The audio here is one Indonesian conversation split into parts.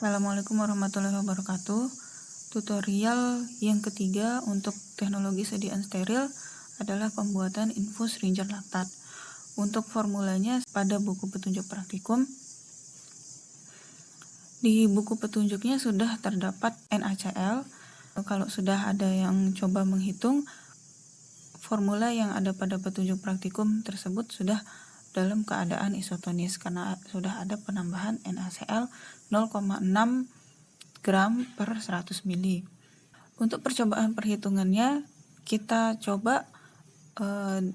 Assalamualaikum warahmatullahi wabarakatuh. Tutorial yang ketiga untuk teknologi sediaan steril adalah pembuatan infus ringer laktat. Untuk formulanya pada buku petunjuk praktikum. Di buku petunjuknya sudah terdapat NaCl. Kalau sudah ada yang coba menghitung, formula yang ada pada petunjuk praktikum tersebut sudah dalam keadaan isotonis karena sudah ada penambahan NaCl 0,6 gram per 100 mili. Untuk percobaan perhitungannya, kita coba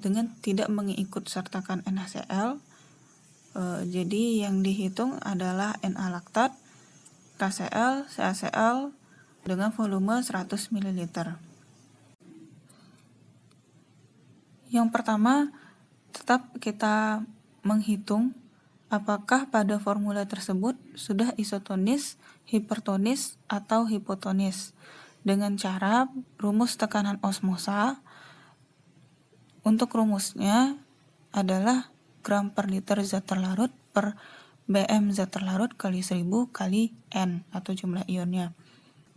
dengan tidak mengikut sertakan NaCl. Jadi yang dihitung adalah Na laktat, KCl, CaCl dengan volume 100 ml. Yang pertama, tetap kita menghitung apakah pada formula tersebut sudah isotonis, hipertonis, atau hipotonis dengan cara rumus tekanan osmosa. Untuk rumusnya adalah gram per liter zat terlarut per BM zat terlarut kali 1000 kali N atau jumlah ionnya.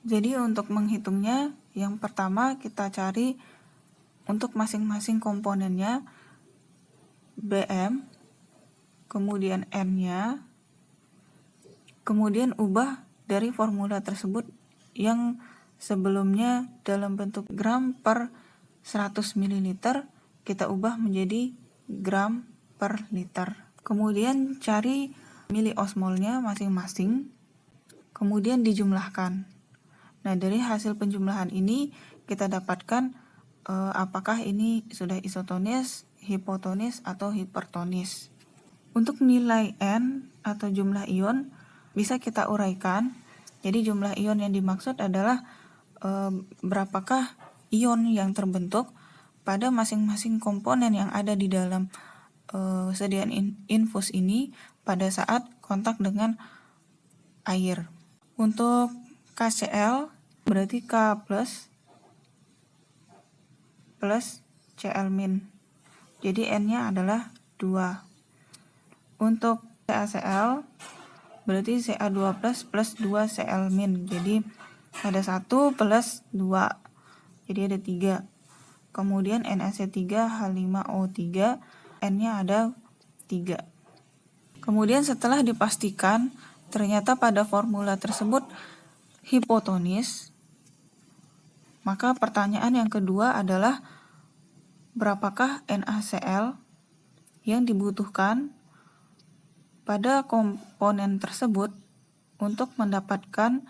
Jadi untuk menghitungnya, yang pertama kita cari untuk masing-masing komponennya BM, kemudian N-nya, kemudian ubah dari formula tersebut yang sebelumnya dalam bentuk gram per 100 ml, kita ubah menjadi gram per liter. Kemudian cari miliosmolnya masing-masing, kemudian dijumlahkan. Nah, dari hasil penjumlahan ini kita dapatkan apakah ini sudah isotonis, hipotonis, atau hipertonis. Untuk nilai N atau jumlah ion bisa kita uraikan. Jadi jumlah ion yang dimaksud adalah berapakah ion yang terbentuk pada masing-masing komponen yang ada di dalam sediaan infus ini pada saat kontak dengan air. Untuk KCl berarti K plus Cl min. Jadi N-nya adalah 2. Untuk CaCl berarti Ca2 plus 2 Cl min. Jadi ada 1 plus 2. Jadi ada 3. Kemudian NaC3H5O3, N-nya ada 3. Kemudian setelah dipastikan ternyata pada formula tersebut hipotonis, maka pertanyaan yang kedua adalah berapakah NaCl yang dibutuhkan pada komponen tersebut untuk mendapatkan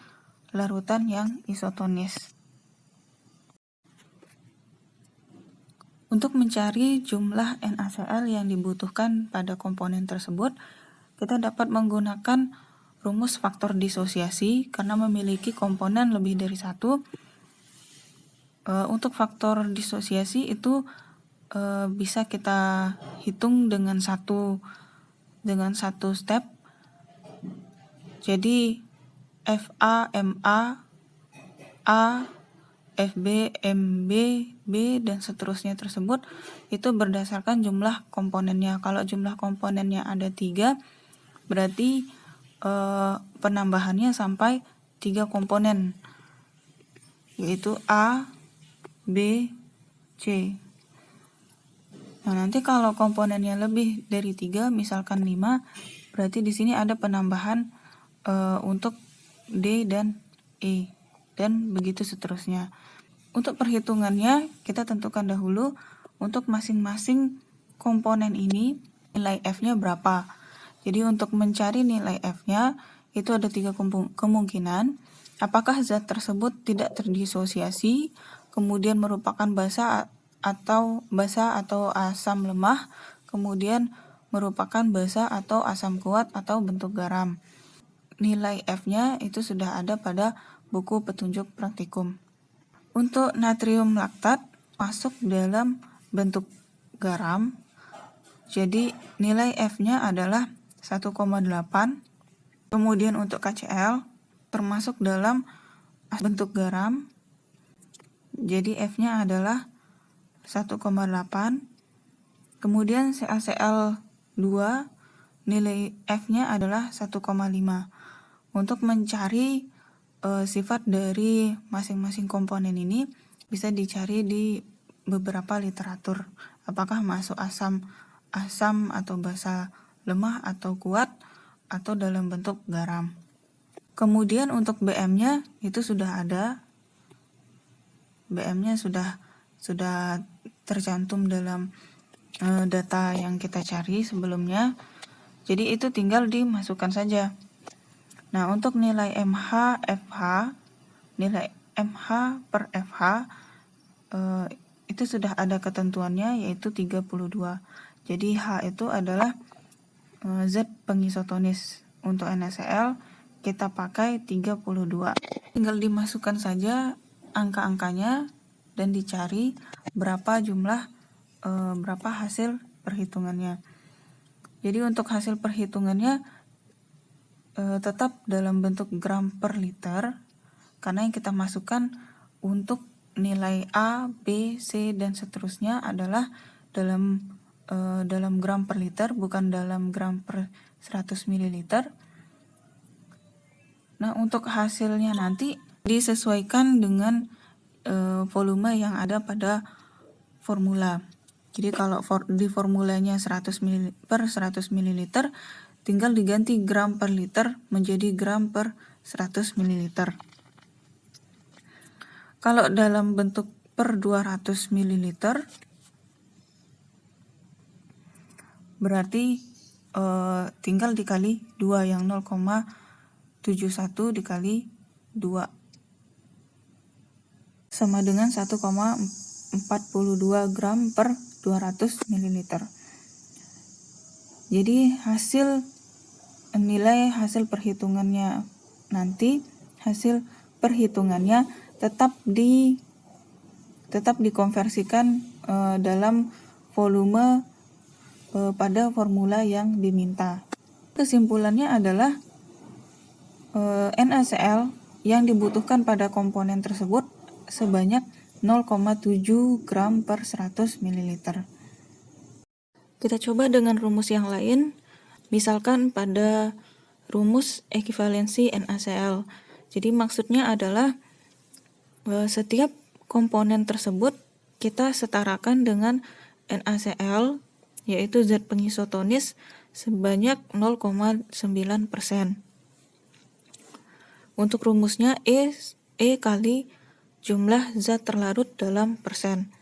larutan yang isotonis. Untuk mencari jumlah NaCl yang dibutuhkan pada komponen tersebut, kita dapat menggunakan rumus faktor disosiasi karena memiliki komponen lebih dari satu. Untuk faktor disosiasi itu bisa kita hitung dengan satu step. Jadi FA, MA, A, FB, MB, B, dan seterusnya tersebut itu berdasarkan jumlah komponennya. Kalau jumlah komponennya ada 3, berarti penambahannya sampai 3 komponen, yaitu A, B, C. Nah, nanti kalau komponennya lebih dari 3, misalkan 5, berarti di sini ada penambahan untuk D dan E, dan begitu seterusnya. Untuk perhitungannya, kita tentukan dahulu untuk masing-masing komponen ini nilai F-nya berapa. Jadi untuk mencari nilai F-nya itu ada 3 kemungkinan. Apakah zat tersebut tidak terdisosiasi, kemudian merupakan basa atau asam lemah, kemudian merupakan basa atau asam kuat atau bentuk garam. Nilai F-nya itu sudah ada pada buku petunjuk praktikum. Untuk natrium laktat masuk dalam bentuk garam, jadi nilai F-nya adalah 1,8. Kemudian untuk KCl termasuk dalam bentuk garam, jadi F-nya adalah 1,8. Kemudian CaCl2 nilai F-nya adalah 1,5. Untuk mencari sifat dari masing-masing komponen ini bisa dicari di beberapa literatur. Apakah masuk asam atau basa lemah atau kuat atau dalam bentuk garam. Kemudian untuk BM-nya itu sudah ada. BM-nya sudah tercantum dalam data yang kita cari sebelumnya. Jadi itu tinggal dimasukkan saja. Nah, untuk nilai MH, FH, nilai MH per FH itu sudah ada ketentuannya, yaitu 32. Jadi H itu adalah zat pengisotonis. Untuk NaCl kita pakai 32. Tinggal dimasukkan saja angka-angkanya dan dicari berapa hasil perhitungannya. Jadi untuk hasil perhitungannya tetap dalam bentuk gram per liter, karena yang kita masukkan untuk nilai A, B, C, dan seterusnya adalah dalam gram per liter, bukan dalam gram per 100 ml. Nah, untuk hasilnya nanti disesuaikan dengan volume yang ada pada formula. Jadi kalau di formulanya 100 ml per 100 ml, tinggal diganti gram per liter menjadi gram per 100 ml. Kalau dalam bentuk per 200 ml, berarti tinggal dikali 2, yang 0,71 dikali 2 sama dengan 1,42 gram per 200 ml. Jadi nilai hasil perhitungannya nanti, hasil perhitungannya tetap dikonversikan dalam volume pada formula yang diminta. Kesimpulannya adalah NaCl yang dibutuhkan pada komponen tersebut sebanyak 0,7 gram per 100 ml. Kita coba dengan rumus yang lain, misalkan pada rumus ekivalensi NaCl. Jadi maksudnya adalah setiap komponen tersebut kita setarakan dengan NaCl, yaitu zat pengisotonis, sebanyak 0,9%. Untuk rumusnya E kali jumlah zat terlarut dalam persen.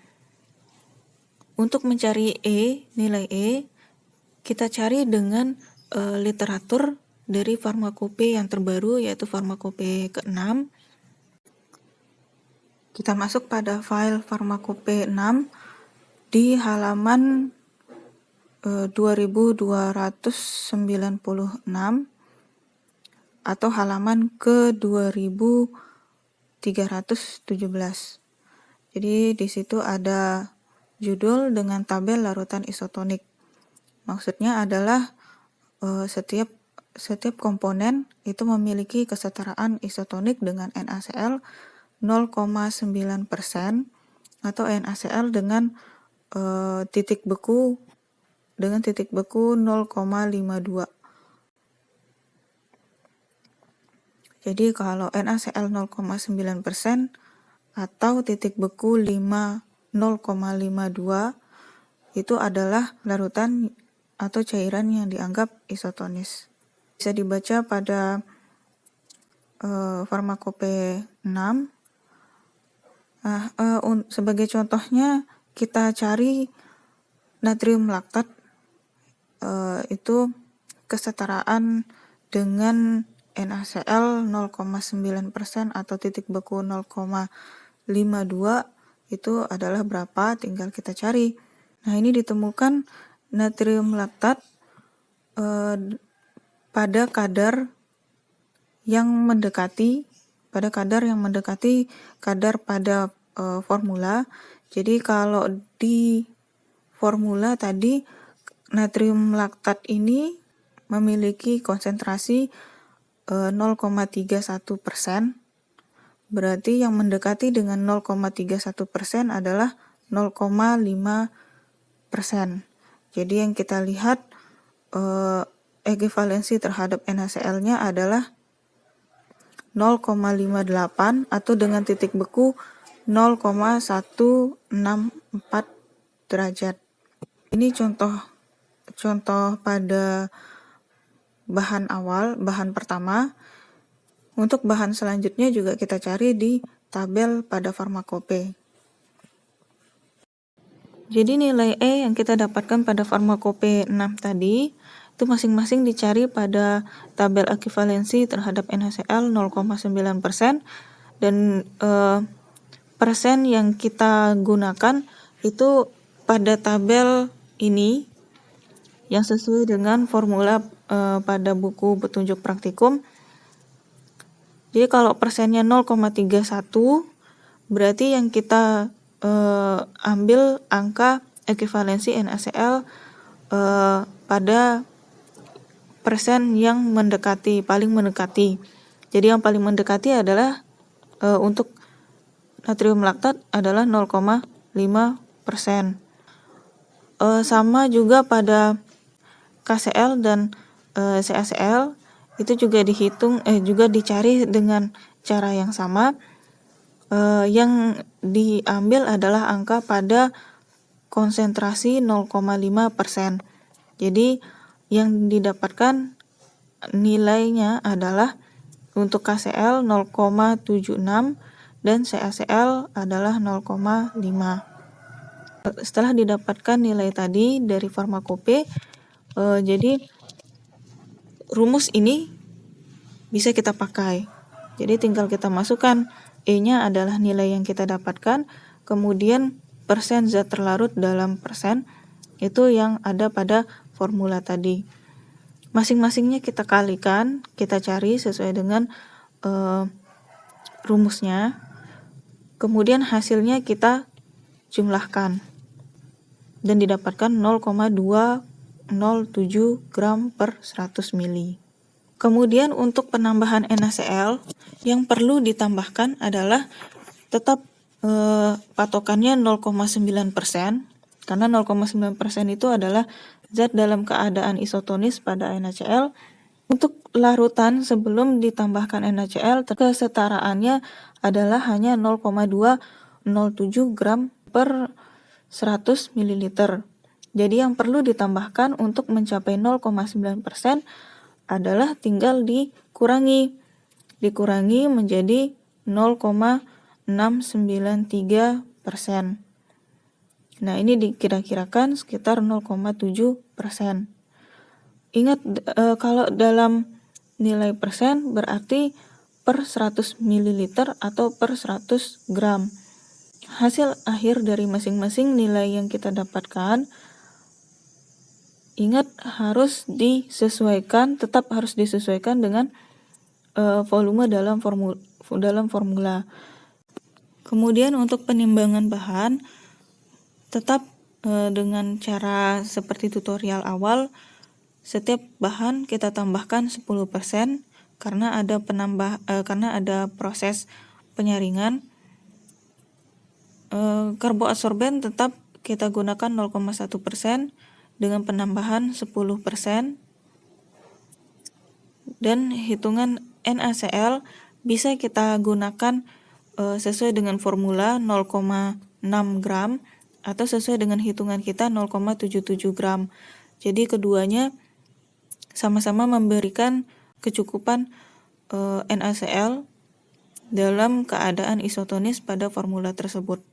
Untuk mencari nilai E, kita cari dengan literatur dari farmakope yang terbaru, yaitu farmakope ke-6. Kita masuk pada file farmakope 6 di halaman 2296 atau halaman ke 2317. Jadi di situ ada judul dengan tabel larutan isotonik. Maksudnya adalah setiap komponen itu memiliki kesetaraan isotonik dengan NaCl 0,9% atau NaCl dengan titik beku 0,52. Jadi kalau NaCl 0,9% atau titik beku 0,52 itu adalah larutan atau cairan yang dianggap isotonis. Bisa dibaca pada farmakope 6. Sebagai contohnya kita cari natrium laktat, itu kesetaraan dengan NaCl 0,9% atau titik beku 0,52 itu adalah berapa, tinggal kita cari. Nah, ini ditemukan natrium laktat pada kadar yang mendekati kadar pada formula. Jadi kalau di formula tadi natrium laktat ini memiliki konsentrasi 0,31%. Berarti yang mendekati dengan 0,31% adalah 0,5%. Jadi yang kita lihat ekivalensi terhadap NaCl-nya adalah 0,58 atau dengan titik beku 0,164 derajat. Ini contoh pada bahan awal, bahan pertama. Untuk bahan selanjutnya juga kita cari di tabel pada farmakope. Jadi nilai E yang kita dapatkan pada farmakope 6 tadi itu masing-masing dicari pada tabel ekivalensi terhadap NaCl 0,9% dan persen yang kita gunakan itu pada tabel ini yang sesuai dengan formula pada buku petunjuk praktikum. Jadi kalau persennya 0,31 berarti yang kita ambil angka ekivalensi NaCl pada persen yang paling mendekati. Jadi yang paling mendekati adalah untuk natrium laktat adalah 0,5%. Sama juga pada KCl dan CaCl itu juga juga dicari dengan cara yang sama. Yang diambil adalah angka pada konsentrasi 0,5%. Jadi yang didapatkan nilainya adalah untuk KCl 0,76 dan CaCl adalah 0,5. Setelah didapatkan nilai tadi dari farmakope, jadi rumus ini bisa kita pakai. Jadi tinggal kita masukkan E-nya adalah nilai yang kita dapatkan, kemudian persen zat terlarut dalam persen itu yang ada pada formula tadi. Masing-masingnya kita kalikan, kita cari sesuai dengan rumusnya. Kemudian hasilnya kita jumlahkan dan didapatkan 0,207 gram per 100 mili. Kemudian untuk penambahan NaCl yang perlu ditambahkan adalah tetap patokannya 0,9%, karena 0,9% itu adalah zat dalam keadaan isotonis pada NaCl. Untuk larutan sebelum ditambahkan NaCl, kesetaraannya adalah hanya 0,207 gram per 100 ml. Jadi yang perlu ditambahkan untuk mencapai 0,9% adalah tinggal dikurangi menjadi 0,693%. Nah, ini dikira-kirakan sekitar 0,7%. Ingat kalau dalam nilai persen berarti per 100 ml atau per 100 gram. Hasil akhir dari masing-masing nilai yang kita dapatkan, ingat tetap harus disesuaikan dengan volume dalam formula. Kemudian untuk penimbangan bahan tetap dengan cara seperti tutorial awal, setiap bahan kita tambahkan 10% karena ada proses penyaringan. Karboadsorben tetap kita gunakan 0,1% dengan penambahan 10%. Dan hitungan NaCl bisa kita gunakan sesuai dengan formula 0,6 gram atau sesuai dengan hitungan kita 0,77 gram. Jadi keduanya sama-sama memberikan kecukupan NaCl dalam keadaan isotonis pada formula tersebut.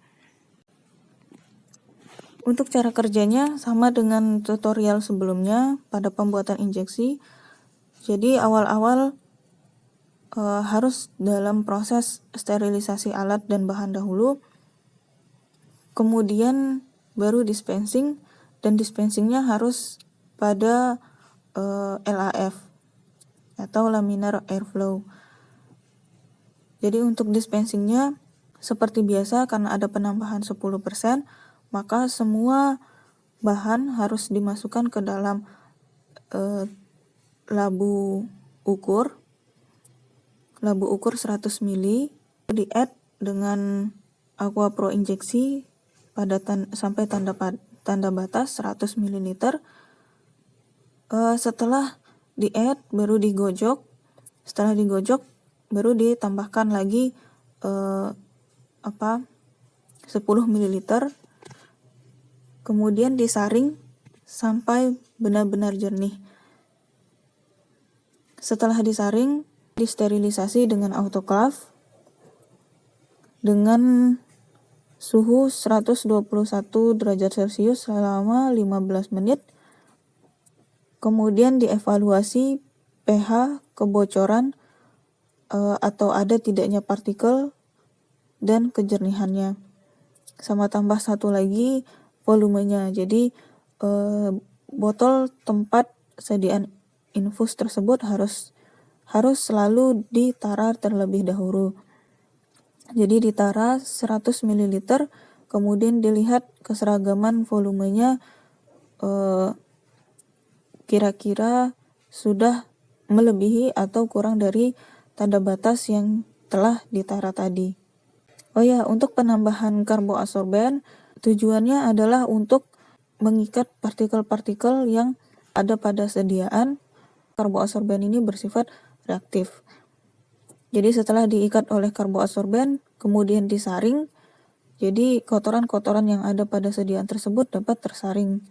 Untuk cara kerjanya sama dengan tutorial sebelumnya pada pembuatan injeksi. Jadi awal-awal harus dalam proses sterilisasi alat dan bahan dahulu, kemudian baru dispensing, dan dispensingnya harus pada LAF atau laminar airflow. Jadi untuk dispensingnya seperti biasa, karena ada penambahan 10%, maka semua bahan harus dimasukkan ke dalam labu ukur 100 ml, di-add dengan aqua pro injeksi sampai tanda batas 100 ml. Setelah di-add baru digojok. Setelah digojok baru ditambahkan lagi 10 ml, kemudian disaring sampai benar-benar jernih. Setelah disaring, disterilisasi dengan autoclave dengan suhu 121 derajat Celcius selama 15 menit. Kemudian dievaluasi pH, kebocoran, atau ada tidaknya partikel, dan kejernihannya. Sama tambah satu lagi, volumenya. Jadi botol tempat sediaan infus tersebut harus selalu ditara terlebih dahulu. Jadi ditara 100 ml, kemudian dilihat keseragaman volumenya kira-kira sudah melebihi atau kurang dari tanda batas yang telah ditara tadi. Oh ya, untuk penambahan karboadsorben tujuannya adalah untuk mengikat partikel-partikel yang ada pada sediaan. Karboadsorben ini bersifat reaktif. Jadi setelah diikat oleh karboadsorben, kemudian disaring, jadi kotoran-kotoran yang ada pada sediaan tersebut dapat tersaring.